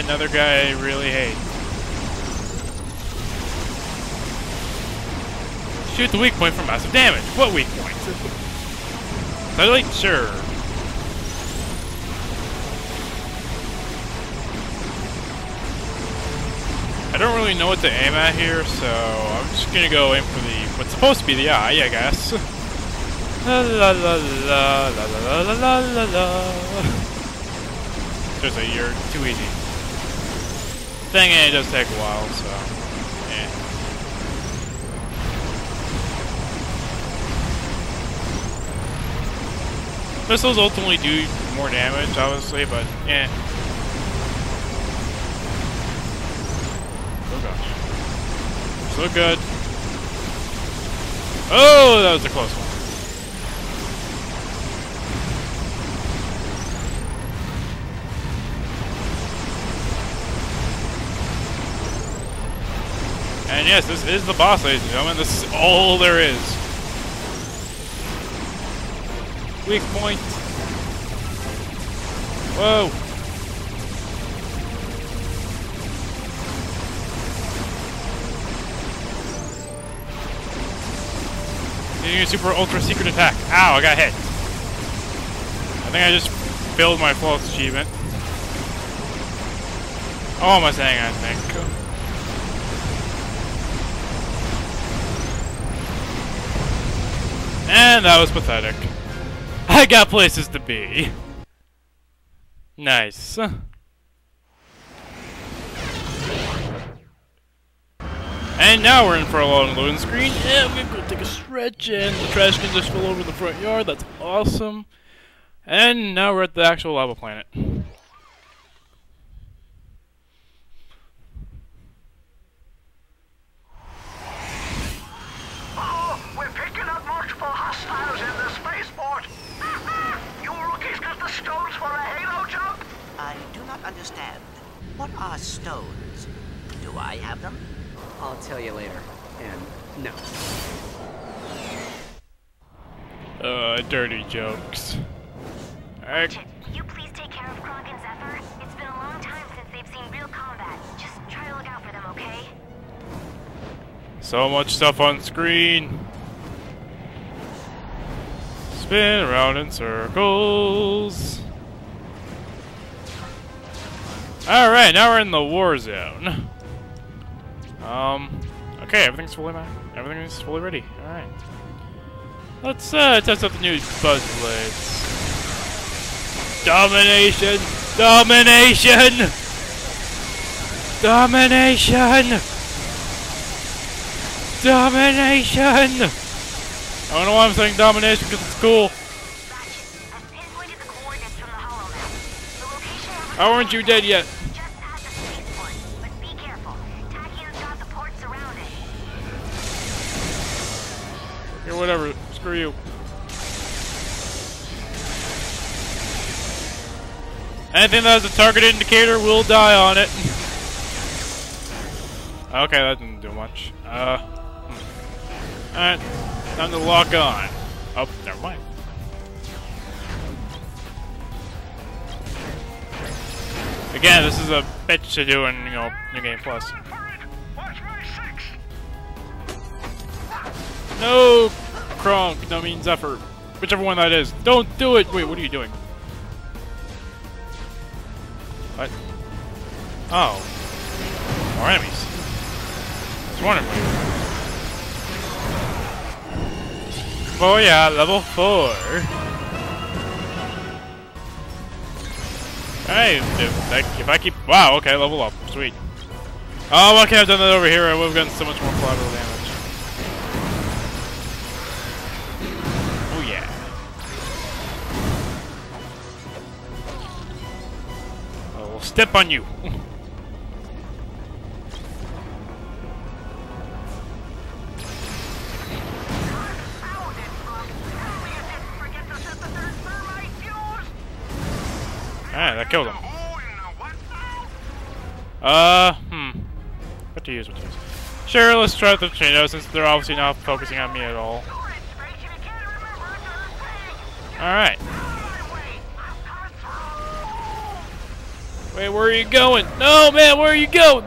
another guy I really hate. Shoot the weak point for massive damage. What weak point? Satellite? Sure. I don't really know what to aim at here, so I'm just gonna go aim for the what's supposed to be the eye, I guess. La la la la la la la la la la. Seriously, you're too easy. Thing it does take a while, so yeah. Missiles ultimately do more damage, obviously, but yeah. Oh gosh. So good. Oh, that was a close one. And yes, this is the boss, ladies and gentlemen. This is all there is. Weak point. Whoa. Using a super ultra secret attack. Ow, I got hit. I think I just failed my flawless achievement. Oh, am I saying I think? And that was pathetic. I got places to be. Nice. And now we're in for a long loading screen. Yeah, I'm gonna go take a stretch, and the trash can just fill over the front yard. That's awesome. And now we're at the actual lava planet. Oh, we're picking up multiple hostiles in the spaceport. You rookies got the stones for a halo jump? I do not understand. What are stones? Do I have them? I'll tell you later. And no. Dirty jokes. Alright. Ratchet, will you please take care of Cronk and Zephyr? It's been a long time since they've seen real combat. Just try to look out for them, okay? So much stuff on screen. Spin around in circles. Alright, now we're in the war zone. Okay, everything's fully ready. Alright. Let's test out the new buzz blades. Domination! Domination! Domination! Domination! I don't know why I'm saying domination, because it's cool. Ratchet, I've pinpointed the coordinates from the holo map. The location of How aren't you dead yet? just past the spaceport, but be careful. Tachyo's got the port surrounded. Okay, whatever. Screw you. Anything that has a target indicator will die on it. Okay, that didn't do much. Alright, time to lock on. Oh, never mind. Again, this is a bitch to do in, you know, New Game Plus. Watch my six. No! Kronk, no, I mean Zephyr. Whichever one that is. Don't do it! Wait, what are you doing? What? Oh. More enemies. It's wonderful. Oh yeah, level 4. Hey, if I keep... Wow, okay, level up. Sweet. Oh, okay, I've done that over here. I would have gotten so much more collateral damage. Oh yeah. Oh, we'll step on you. Alright, that killed him. What to use, Sure, let's try the tornado since they're obviously not focusing on me at all. Alright. Wait, where are you going? No, man, where are you going?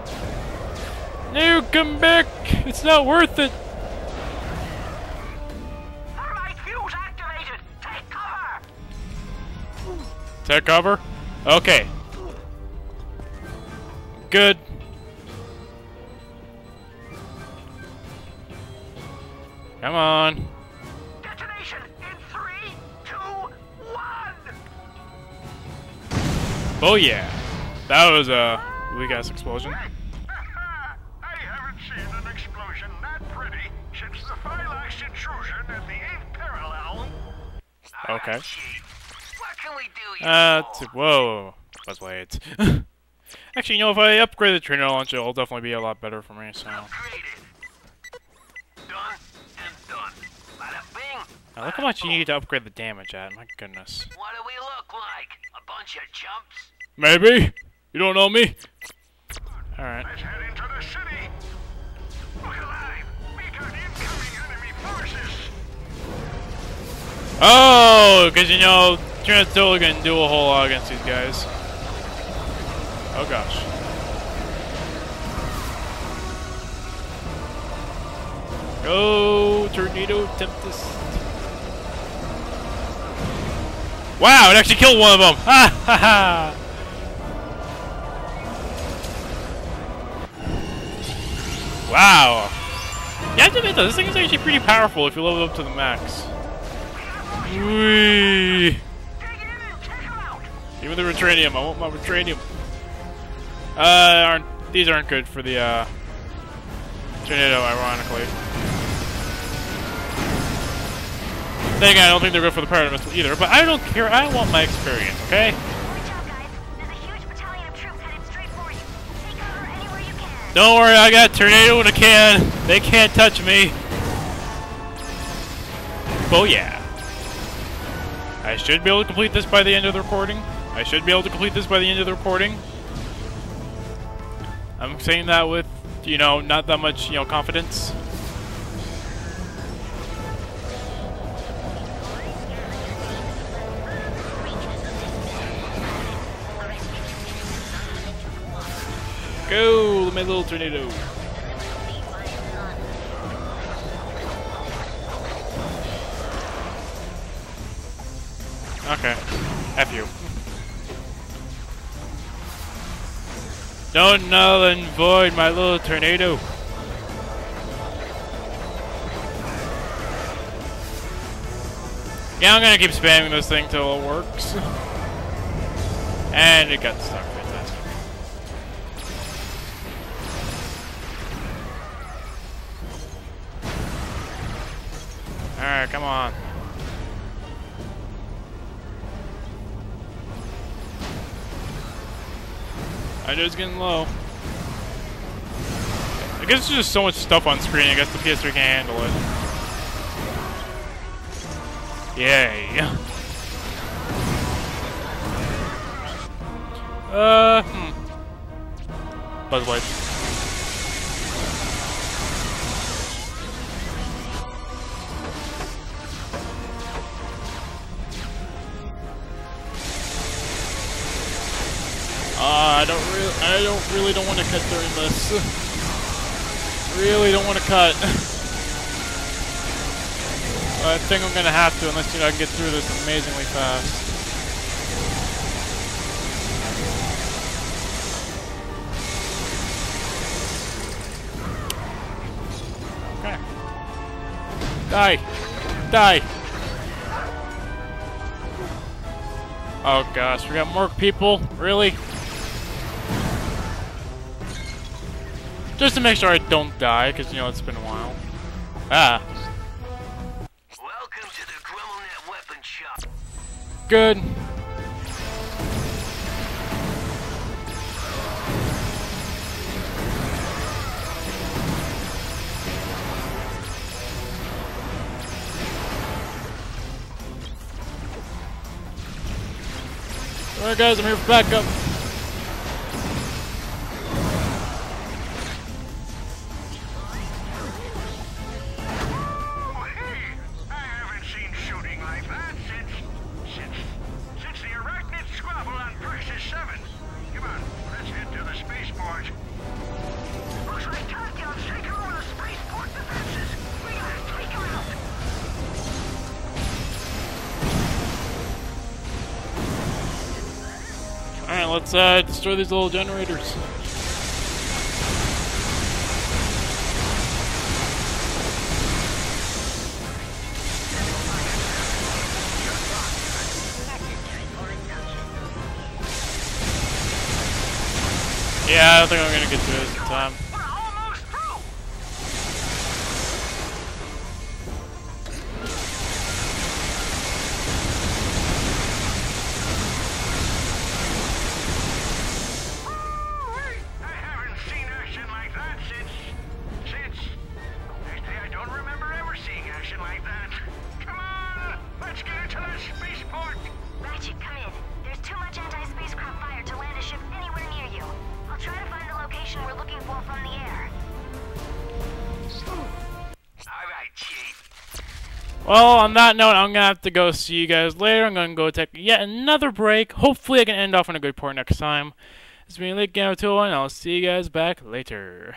No, come back. It's not worth it. Thermite fuse activated. Take cover. Take cover? Okay. Good. Come on. Detonation in 3, 2, 1. Oh yeah. That was a weak-ass explosion. I haven't seen an explosion that pretty since the Phylax intrusion at the 8th parallel. Okay. What can we do you Whoa. Let's wait. Actually, you know, if I upgrade the trainer launcher, it'll definitely be a lot better for me, so. Upgraded. Done and done. Bada bing. Now look how much you need to upgrade the damage at, my goodness. What do we look like? A bunch of chumps? Maybe? You don't know me? Alright. Let's head into the city. Look alive. We got incoming enemy forces. Oh, because you know, Trina's totally gonna do a whole lot against these guys. Oh gosh. Go, Tornado Tempest. Wow, it actually killed one of them! Ha ha ha! Wow. Yeah, I have to admit though, this thing is actually pretty powerful if you level it up to the max. Whee! Even the Retranium, I want my Retranium. These aren't good for the tornado, ironically. Then again, I don't think they're good for the Predator Missile either, but I don't care, I want my experience, okay? Good job, guys. There's a huge battalion of troops headed straight for you. Take cover anywhere you can. Don't worry, I got Tornado in a can. They can't touch me. Oh yeah. I should be able to complete this by the end of the recording. I should be able to complete this by the end of the recording. I'm saying that with, you know, not that much, you know, confidence. Go, my little tornado. Okay. F you. Don't null and void my little tornado. Yeah, I'm gonna keep spamming this thing till it works. And it got stuck. Fantastic. Alright, come on. I know it's getting low. I guess there's just so much stuff on screen, I guess the PS3 can't handle it. Yay. Buzzlight. I really don't want to cut during this. Really don't want to cut. I think I'm gonna have to, unless, you know, I can get through this amazingly fast. Okay. Die! Die! Oh gosh, we got more people? Really? Just to make sure I don't die, because, you know, it's been a while. Ah. Welcome to the GrimmelNet weapon shop. Good. Alright guys, I'm here for backup. Since the arachnid squabble on Praxis 7. Come on, spaceport. Looks like Tachyon's taken over the spaceport defenses. We gotta take him out. Alright, let's destroy these little generators. Yeah, I don't think I'm gonna get to it in time. We're almost through. I haven't seen action like that since. Actually, I don't remember ever seeing action like that. Come on, let's get into that spaceport. Ratchet, come in. There's too much anti-spacecraft fire to land a ship anywhere near you. I'll try to find the location we're looking for from the air. All right, Chief. Well, on that note, I'm gonna have to go see you guys later. I'm gonna go take yet another break. Hopefully, I can end off on a good part next time. It's been Lake Game 2, and I'll see you guys back later.